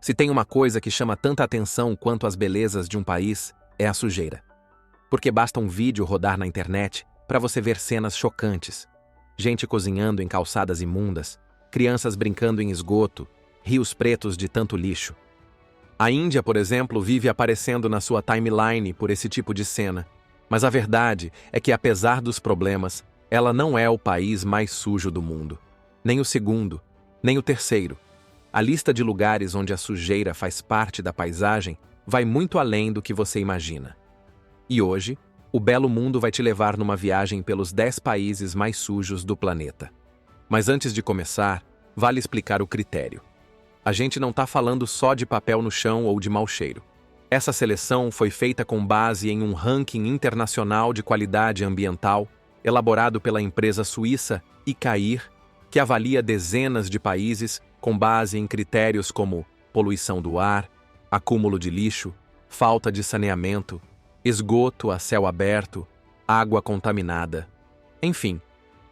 Se tem uma coisa que chama tanta atenção quanto as belezas de um país, é a sujeira. Porque basta um vídeo rodar na internet para você ver cenas chocantes. Gente cozinhando em calçadas imundas, crianças brincando em esgoto, rios pretos de tanto lixo. A Índia, por exemplo, vive aparecendo na sua timeline por esse tipo de cena. Mas a verdade é que, apesar dos problemas, ela não é o país mais sujo do mundo. Nem o segundo, nem o terceiro. A lista de lugares onde a sujeira faz parte da paisagem vai muito além do que você imagina. E hoje, o Belo Mundo vai te levar numa viagem pelos 10 países mais sujos do planeta. Mas antes de começar, vale explicar o critério. A gente não está falando só de papel no chão ou de mau cheiro. Essa seleção foi feita com base em um ranking internacional de qualidade ambiental, elaborado pela empresa suíça ICAIR, que avalia dezenas de países com base em critérios como poluição do ar, acúmulo de lixo, falta de saneamento, esgoto a céu aberto, água contaminada. Enfim,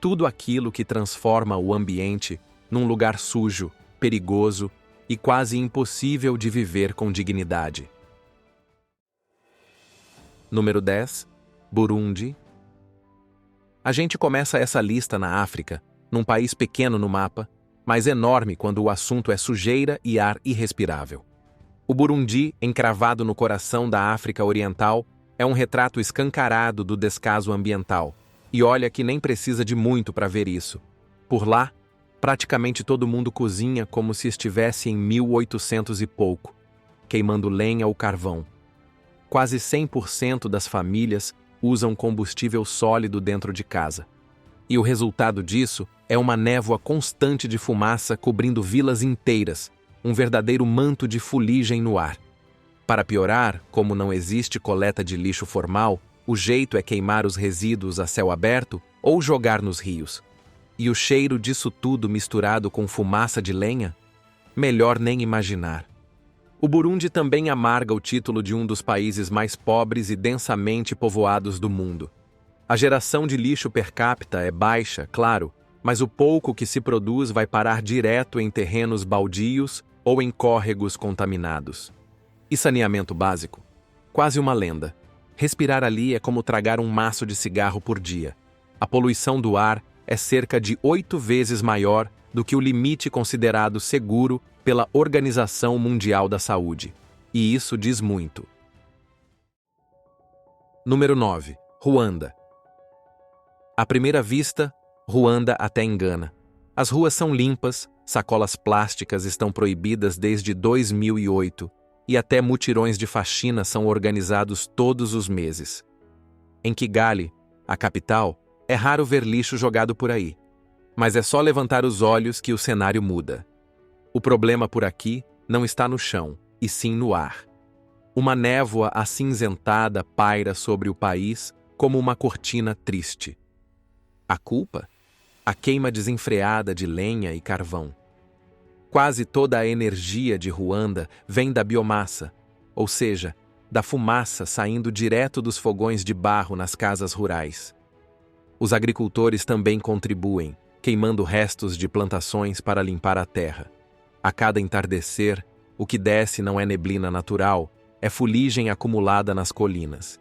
tudo aquilo que transforma o ambiente num lugar sujo, perigoso e quase impossível de viver com dignidade. Número 10. Burundi. A gente começa essa lista na África, num país pequeno no mapa, mas enorme quando o assunto é sujeira e ar irrespirável. O Burundi, encravado no coração da África Oriental, é um retrato escancarado do descaso ambiental. E olha que nem precisa de muito para ver isso. Por lá, praticamente todo mundo cozinha como se estivesse em 1800 e pouco, queimando lenha ou carvão. Quase 100% das famílias usam combustível sólido dentro de casa. E o resultado disso é uma névoa constante de fumaça cobrindo vilas inteiras, um verdadeiro manto de fuligem no ar. Para piorar, como não existe coleta de lixo formal, o jeito é queimar os resíduos a céu aberto ou jogar nos rios. E o cheiro disso tudo misturado com fumaça de lenha? Melhor nem imaginar. O Burundi também amarga o título de um dos países mais pobres e densamente povoados do mundo. A geração de lixo per capita é baixa, claro, mas o pouco que se produz vai parar direto em terrenos baldios ou em córregos contaminados. E saneamento básico? Quase uma lenda. Respirar ali é como tragar um maço de cigarro por dia. A poluição do ar é cerca de 8 vezes maior do que o limite considerado seguro pela Organização Mundial da Saúde. E isso diz muito. Número 9. Ruanda. À primeira vista, Ruanda até engana. As ruas são limpas, sacolas plásticas estão proibidas desde 2008 e até mutirões de faxina são organizados todos os meses. Em Kigali, a capital, é raro ver lixo jogado por aí. Mas é só levantar os olhos que o cenário muda. O problema por aqui não está no chão, e sim no ar. Uma névoa acinzentada paira sobre o país como uma cortina triste. A culpa? A queima desenfreada de lenha e carvão. Quase toda a energia de Ruanda vem da biomassa, ou seja, da fumaça saindo direto dos fogões de barro nas casas rurais. Os agricultores também contribuem, queimando restos de plantações para limpar a terra. A cada entardecer, o que desce não é neblina natural, é fuligem acumulada nas colinas.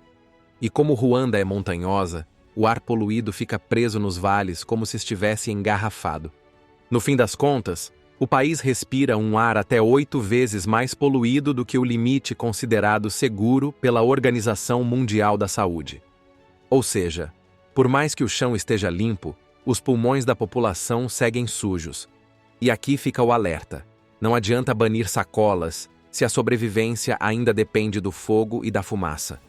E como Ruanda é montanhosa, o ar poluído fica preso nos vales como se estivesse engarrafado. No fim das contas, o país respira um ar até 8 vezes mais poluído do que o limite considerado seguro pela Organização Mundial da Saúde. Ou seja, por mais que o chão esteja limpo, os pulmões da população seguem sujos. E aqui fica o alerta. Não adianta banir sacolas, se a sobrevivência ainda depende do fogo e da fumaça.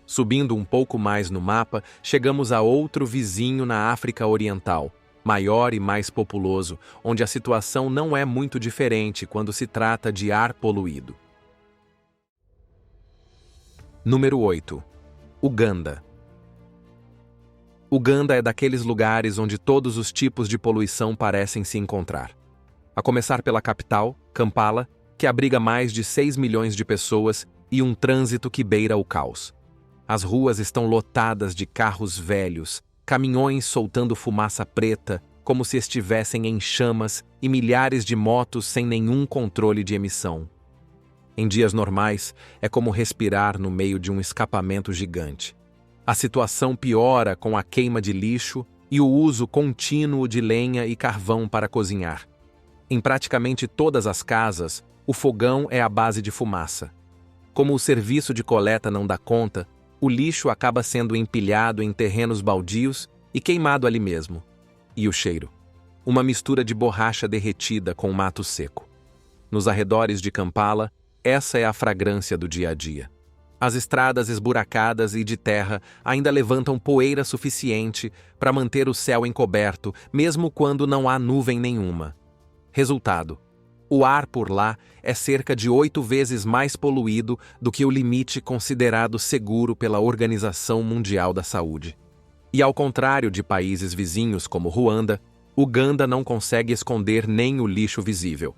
Subindo um pouco mais no mapa, chegamos a outro vizinho na África Oriental, maior e mais populoso, onde a situação não é muito diferente quando se trata de ar poluído. Número 8. Uganda. Uganda é daqueles lugares onde todos os tipos de poluição parecem se encontrar. A começar pela capital, Kampala, que abriga mais de 6 milhões de pessoas e um trânsito que beira o caos. As ruas estão lotadas de carros velhos, caminhões soltando fumaça preta, como se estivessem em chamas, e milhares de motos sem nenhum controle de emissão. Em dias normais, é como respirar no meio de um escapamento gigante. A situação piora com a queima de lixo e o uso contínuo de lenha e carvão para cozinhar. Em praticamente todas as casas, o fogão é a base de fumaça. Como o serviço de coleta não dá conta, o lixo acaba sendo empilhado em terrenos baldios e queimado ali mesmo. E o cheiro? Uma mistura de borracha derretida com mato seco. Nos arredores de Kampala, essa é a fragrância do dia a dia. As estradas esburacadas e de terra ainda levantam poeira suficiente para manter o céu encoberto, mesmo quando não há nuvem nenhuma. Resultado: o ar por lá é cerca de 8 vezes mais poluído do que o limite considerado seguro pela Organização Mundial da Saúde. E ao contrário de países vizinhos como Ruanda, Uganda não consegue esconder nem o lixo visível.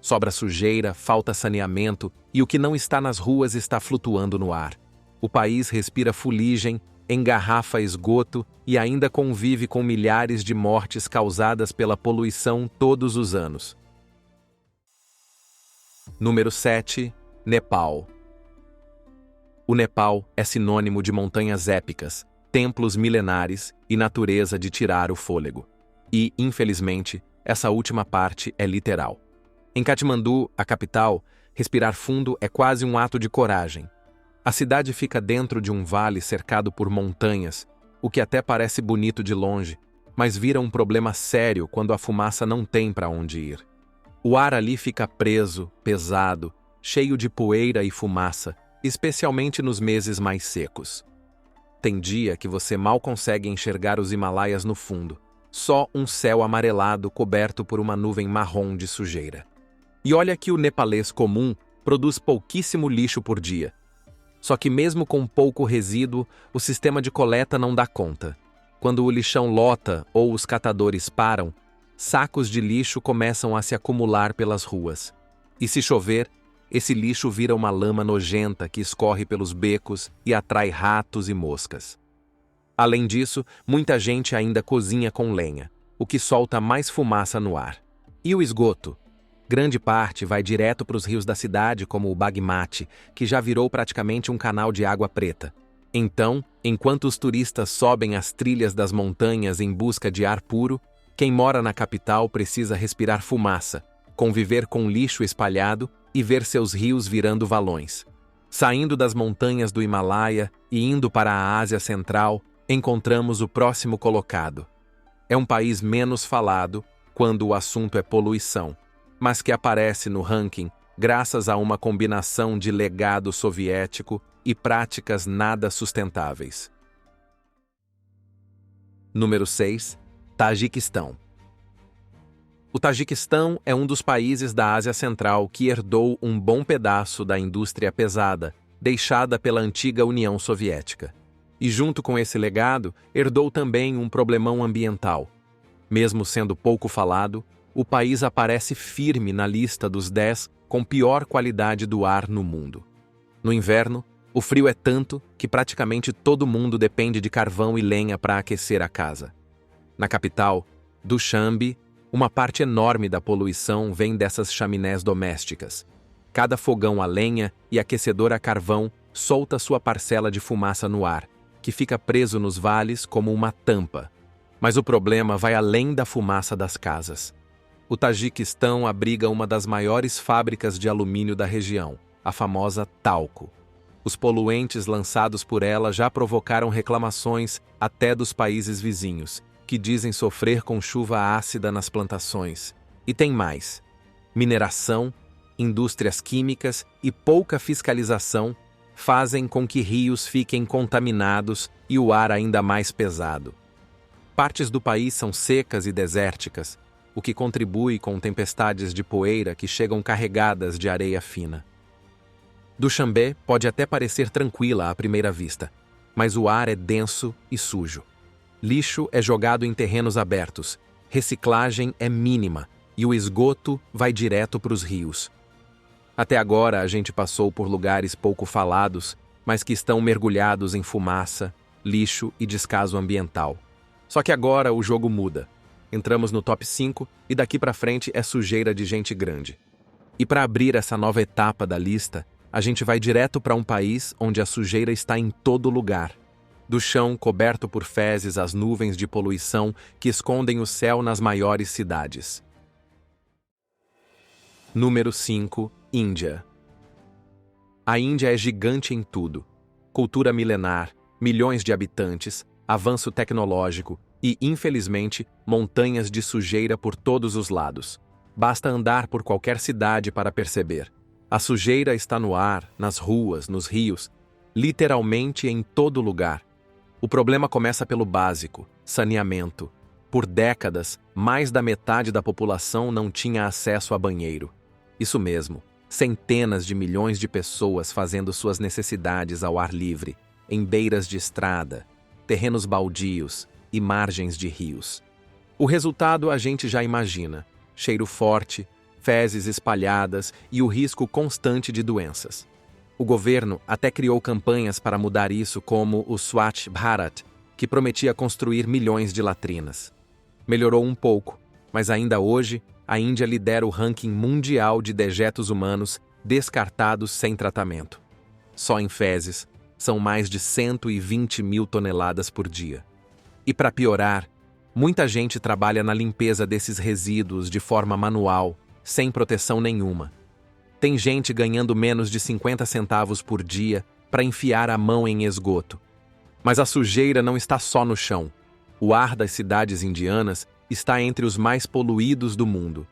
Sobra sujeira, falta saneamento e o que não está nas ruas está flutuando no ar. O país respira fuligem, engarrafa esgoto e ainda convive com milhares de mortes causadas pela poluição todos os anos. Número 7. Nepal. O Nepal é sinônimo de montanhas épicas, templos milenares e natureza de tirar o fôlego. E, infelizmente, essa última parte é literal. Em Katmandu, a capital, respirar fundo é quase um ato de coragem. A cidade fica dentro de um vale cercado por montanhas, o que até parece bonito de longe, mas vira um problema sério quando a fumaça não tem para onde ir. O ar ali fica preso, pesado, cheio de poeira e fumaça, especialmente nos meses mais secos. Tem dia que você mal consegue enxergar os Himalaias no fundo, só um céu amarelado coberto por uma nuvem marrom de sujeira. E olha que o nepalês comum produz pouquíssimo lixo por dia. Só que mesmo com pouco resíduo, o sistema de coleta não dá conta. Quando o lixão lota ou os catadores param, sacos de lixo começam a se acumular pelas ruas. E se chover, esse lixo vira uma lama nojenta que escorre pelos becos e atrai ratos e moscas. Além disso, muita gente ainda cozinha com lenha, o que solta mais fumaça no ar. E o esgoto? Grande parte vai direto para os rios da cidade, como o Bagmati, que já virou praticamente um canal de água preta. Então, enquanto os turistas sobem as trilhas das montanhas em busca de ar puro, quem mora na capital precisa respirar fumaça, conviver com lixo espalhado e ver seus rios virando valões. Saindo das montanhas do Himalaia e indo para a Ásia Central, encontramos o próximo colocado. É um país menos falado quando o assunto é poluição, mas que aparece no ranking graças a uma combinação de legado soviético e práticas nada sustentáveis. Número 6. Tajiquistão. O Tajiquistão é um dos países da Ásia Central que herdou um bom pedaço da indústria pesada, deixada pela antiga União Soviética. E junto com esse legado, herdou também um problemão ambiental. Mesmo sendo pouco falado, o país aparece firme na lista dos 10 com pior qualidade do ar no mundo. No inverno, o frio é tanto que praticamente todo mundo depende de carvão e lenha para aquecer a casa. Na capital, Dushanbe, uma parte enorme da poluição vem dessas chaminés domésticas. Cada fogão a lenha e aquecedor a carvão solta sua parcela de fumaça no ar, que fica preso nos vales como uma tampa. Mas o problema vai além da fumaça das casas. O Tajiquistão abriga uma das maiores fábricas de alumínio da região, a famosa Talco. Os poluentes lançados por ela já provocaram reclamações até dos países vizinhos, que dizem sofrer com chuva ácida nas plantações. E tem mais: mineração, indústrias químicas e pouca fiscalização fazem com que rios fiquem contaminados e o ar ainda mais pesado. Partes do país são secas e desérticas, o que contribui com tempestades de poeira que chegam carregadas de areia fina. Dushanbe pode até parecer tranquila à primeira vista, mas o ar é denso e sujo. Lixo é jogado em terrenos abertos, reciclagem é mínima e o esgoto vai direto para os rios. Até agora a gente passou por lugares pouco falados, mas que estão mergulhados em fumaça, lixo e descaso ambiental. Só que agora o jogo muda. Entramos no top 5 e daqui para frente é sujeira de gente grande. E para abrir essa nova etapa da lista, a gente vai direto para um país onde a sujeira está em todo lugar. Do chão coberto por fezes às nuvens de poluição que escondem o céu nas maiores cidades. Número 5. Índia. A Índia é gigante em tudo. Cultura milenar, milhões de habitantes, avanço tecnológico e, infelizmente, montanhas de sujeira por todos os lados. Basta andar por qualquer cidade para perceber. A sujeira está no ar, nas ruas, nos rios, literalmente em todo lugar. O problema começa pelo básico, saneamento. Por décadas, mais da metade da população não tinha acesso a banheiro. Isso mesmo, centenas de milhões de pessoas fazendo suas necessidades ao ar livre, em beiras de estrada, terrenos baldios e margens de rios. O resultado a gente já imagina: cheiro forte, fezes espalhadas e o risco constante de doenças. O governo até criou campanhas para mudar isso, como o Swachh Bharat, que prometia construir milhões de latrinas. Melhorou um pouco, mas ainda hoje, a Índia lidera o ranking mundial de dejetos humanos descartados sem tratamento. Só em fezes, são mais de 120 mil toneladas por dia. E para piorar, muita gente trabalha na limpeza desses resíduos de forma manual, sem proteção nenhuma. Tem gente ganhando menos de 50 centavos por dia para enfiar a mão em esgoto. Mas a sujeira não está só no chão. O ar das cidades indianas está entre os mais poluídos do mundo.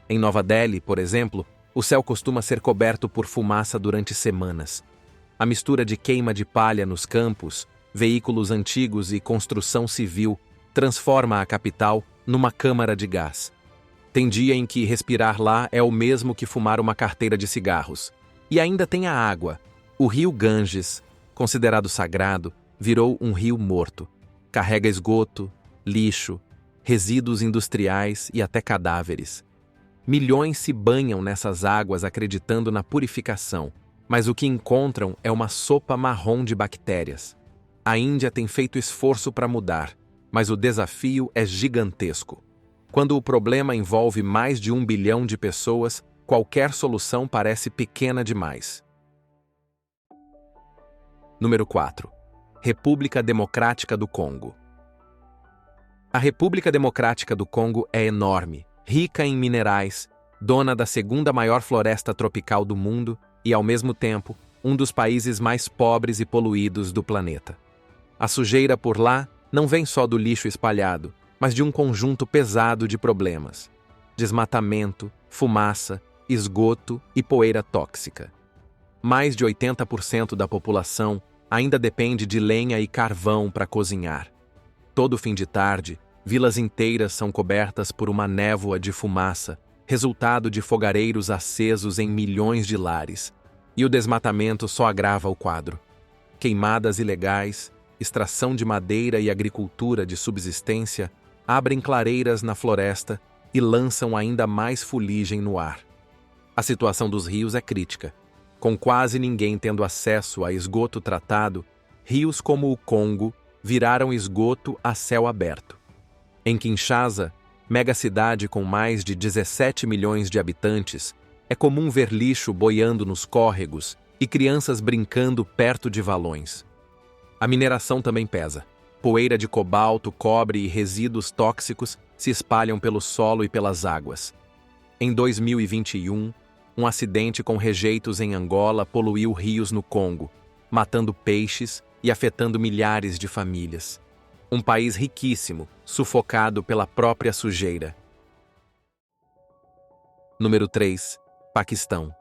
Em Nova Delhi, por exemplo, o céu costuma ser coberto por fumaça durante semanas. A mistura de queima de palha nos campos, veículos antigos e construção civil transforma a capital numa câmara de gás. Tem dia em que respirar lá é o mesmo que fumar uma carteira de cigarros. E ainda tem a água. O rio Ganges, considerado sagrado, virou um rio morto. Carrega esgoto, lixo, resíduos industriais e até cadáveres. Milhões se banham nessas águas acreditando na purificação, mas o que encontram é uma sopa marrom de bactérias. A Índia tem feito esforço para mudar, mas o desafio é gigantesco. Quando o problema envolve mais de 1 bilhão de pessoas, qualquer solução parece pequena demais. Número 4. República Democrática do Congo. A República Democrática do Congo é enorme, rica em minerais, dona da segunda maior floresta tropical do mundo e, ao mesmo tempo, um dos países mais pobres e poluídos do planeta. A sujeira por lá não vem só do lixo espalhado, mas de um conjunto pesado de problemas: desmatamento, fumaça, esgoto e poeira tóxica. Mais de 80% da população ainda depende de lenha e carvão para cozinhar. Todo fim de tarde, vilas inteiras são cobertas por uma névoa de fumaça, resultado de fogareiros acesos em milhões de lares. E o desmatamento só agrava o quadro. Queimadas ilegais, extração de madeira e agricultura de subsistência abrem clareiras na floresta e lançam ainda mais fuligem no ar. A situação dos rios é crítica. Com quase ninguém tendo acesso a esgoto tratado, rios como o Congo viraram esgoto a céu aberto. Em Kinshasa, megacidade com mais de 17 milhões de habitantes, é comum ver lixo boiando nos córregos e crianças brincando perto de valões. A mineração também pesa. Poeira de cobalto, cobre e resíduos tóxicos se espalham pelo solo e pelas águas. Em 2021, um acidente com rejeitos em Angola poluiu rios no Congo, matando peixes e afetando milhares de famílias. Um país riquíssimo, sufocado pela própria sujeira. Número 3. Paquistão.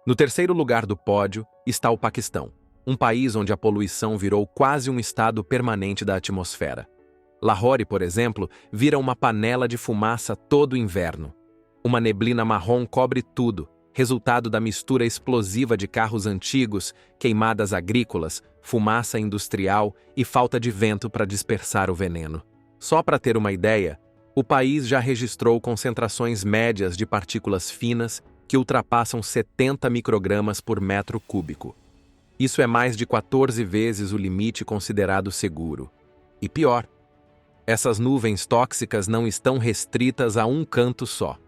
No terceiro lugar do pódio está o Paquistão, um país onde a poluição virou quase um estado permanente da atmosfera. Lahore, por exemplo, vira uma panela de fumaça todo inverno. Uma neblina marrom cobre tudo, resultado da mistura explosiva de carros antigos, queimadas agrícolas, fumaça industrial e falta de vento para dispersar o veneno. Só para ter uma ideia, o país já registrou concentrações médias de partículas finas que ultrapassam 70 microgramas por metro cúbico. Isso é mais de 14 vezes o limite considerado seguro. E pior, essas nuvens tóxicas não estão restritas a um canto só.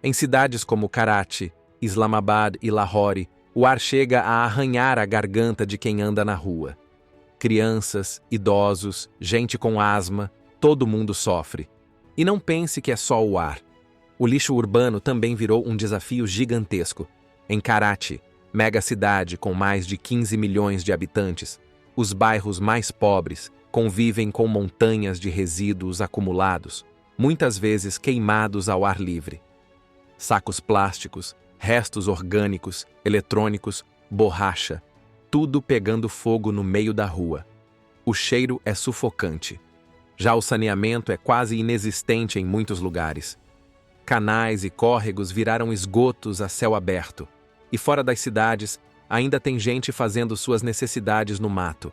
Em cidades como Karachi, Islamabad e Lahore, o ar chega a arranhar a garganta de quem anda na rua. Crianças, idosos, gente com asma, todo mundo sofre. E não pense que é só o ar. O lixo urbano também virou um desafio gigantesco. Em Karachi, mega cidade com mais de 15 milhões de habitantes, os bairros mais pobres convivem com montanhas de resíduos acumulados, muitas vezes queimados ao ar livre. Sacos plásticos, restos orgânicos, eletrônicos, borracha, tudo pegando fogo no meio da rua. O cheiro é sufocante. Já o saneamento é quase inexistente em muitos lugares. Canais e córregos viraram esgotos a céu aberto. E fora das cidades, ainda tem gente fazendo suas necessidades no mato.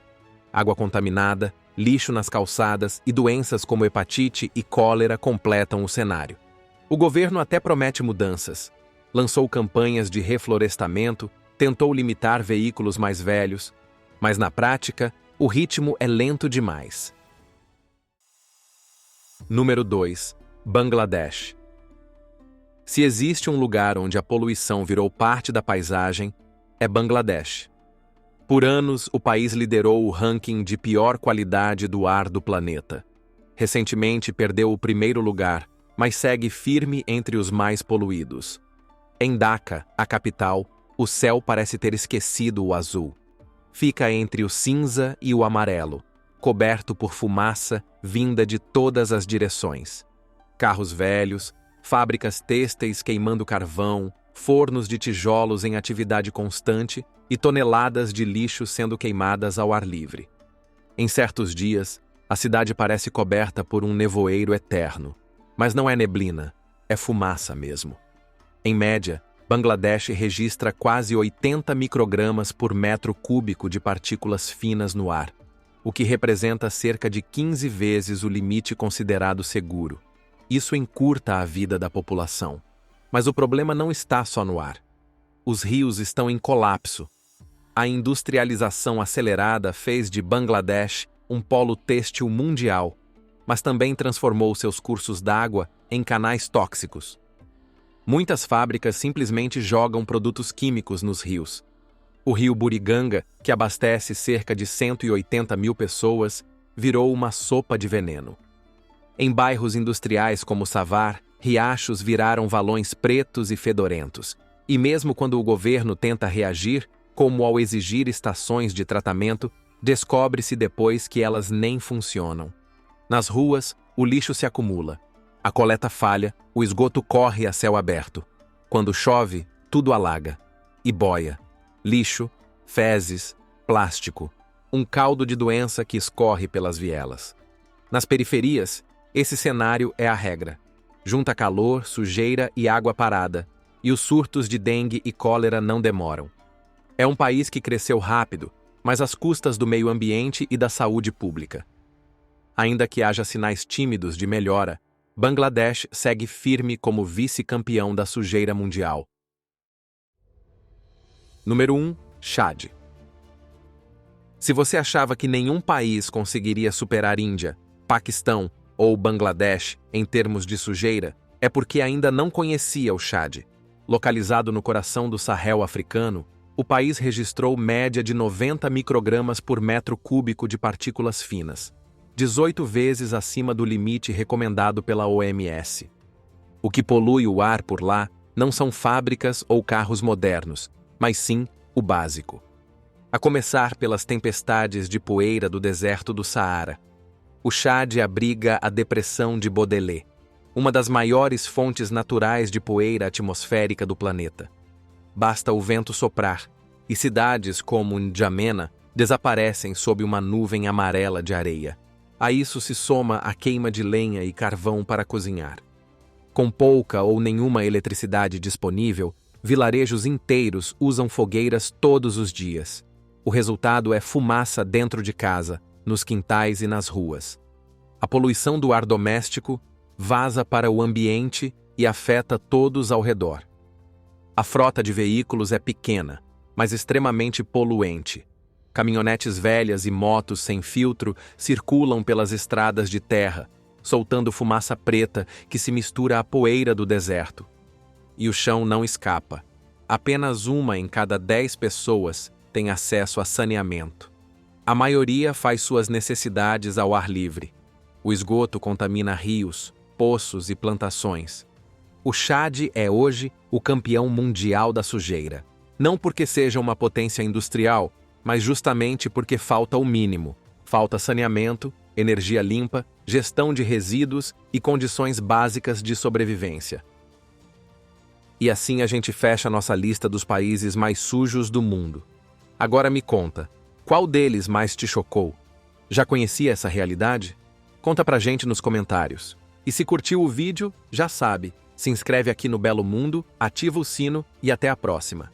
Água contaminada, lixo nas calçadas e doenças como hepatite e cólera completam o cenário. O governo até promete mudanças. Lançou campanhas de reflorestamento, tentou limitar veículos mais velhos, mas na prática, o ritmo é lento demais. Número 2. Bangladesh. Se existe um lugar onde a poluição virou parte da paisagem, é Bangladesh. Por anos, o país liderou o ranking de pior qualidade do ar do planeta. Recentemente perdeu o primeiro lugar, mas segue firme entre os mais poluídos. Em Dhaka, a capital, o céu parece ter esquecido o azul. Fica entre o cinza e o amarelo, coberto por fumaça vinda de todas as direções. Carros velhos, fábricas têxteis queimando carvão, fornos de tijolos em atividade constante e toneladas de lixo sendo queimadas ao ar livre. Em certos dias, a cidade parece coberta por um nevoeiro eterno. Mas não é neblina, é fumaça mesmo. Em média, Bangladesh registra quase 80 microgramas por metro cúbico de partículas finas no ar, o que representa cerca de 15 vezes o limite considerado seguro. Isso encurta a vida da população. Mas o problema não está só no ar. Os rios estão em colapso. A industrialização acelerada fez de Bangladesh um polo têxtil mundial, mas também transformou seus cursos d'água em canais tóxicos. Muitas fábricas simplesmente jogam produtos químicos nos rios. O rio Buriganga, que abastece cerca de 180 mil pessoas, virou uma sopa de veneno. Em bairros industriais como Savar, riachos viraram valões pretos e fedorentos. E mesmo quando o governo tenta reagir, como ao exigir estações de tratamento, descobre-se depois que elas nem funcionam. Nas ruas, o lixo se acumula. A coleta falha, o esgoto corre a céu aberto. Quando chove, tudo alaga. E boia. Lixo, fezes, plástico. Um caldo de doença que escorre pelas vielas. Nas periferias, esse cenário é a regra. Junta calor, sujeira e água parada. E os surtos de dengue e cólera não demoram. É um país que cresceu rápido, mas às custas do meio ambiente e da saúde pública. Ainda que haja sinais tímidos de melhora, Bangladesh segue firme como vice-campeão da sujeira mundial. Número 1. Chad. Se você achava que nenhum país conseguiria superar Índia, Paquistão ou Bangladesh em termos de sujeira, é porque ainda não conhecia o Chad. Localizado no coração do Sahel africano, o país registrou média de 90 microgramas por metro cúbico de partículas finas, 18 vezes acima do limite recomendado pela OMS. O que polui o ar por lá não são fábricas ou carros modernos, mas sim o básico. A começar pelas tempestades de poeira do deserto do Saara. O Chad abriga a depressão de Baudelaire, uma das maiores fontes naturais de poeira atmosférica do planeta. Basta o vento soprar, e cidades como N'Djamena desaparecem sob uma nuvem amarela de areia. A isso se soma a queima de lenha e carvão para cozinhar. Com pouca ou nenhuma eletricidade disponível, vilarejos inteiros usam fogueiras todos os dias. O resultado é fumaça dentro de casa, nos quintais e nas ruas. A poluição do ar doméstico vaza para o ambiente e afeta todos ao redor. A frota de veículos é pequena, mas extremamente poluente. Caminhonetes velhas e motos sem filtro circulam pelas estradas de terra, soltando fumaça preta que se mistura à poeira do deserto. e o chão não escapa. Apenas 1 em cada 10 pessoas tem acesso a saneamento. A maioria faz suas necessidades ao ar livre. O esgoto contamina rios, poços e plantações. O Chad é hoje o campeão mundial da sujeira. Não porque seja uma potência industrial, mas justamente porque falta o mínimo. Falta saneamento, energia limpa, gestão de resíduos e condições básicas de sobrevivência. E assim a gente fecha nossa lista dos países mais sujos do mundo. Agora me conta, qual deles mais te chocou? Já conhecia essa realidade? Conta pra gente nos comentários. E se curtiu o vídeo, já sabe, se inscreve aqui no Belo Mundo, ativa o sino e até a próxima.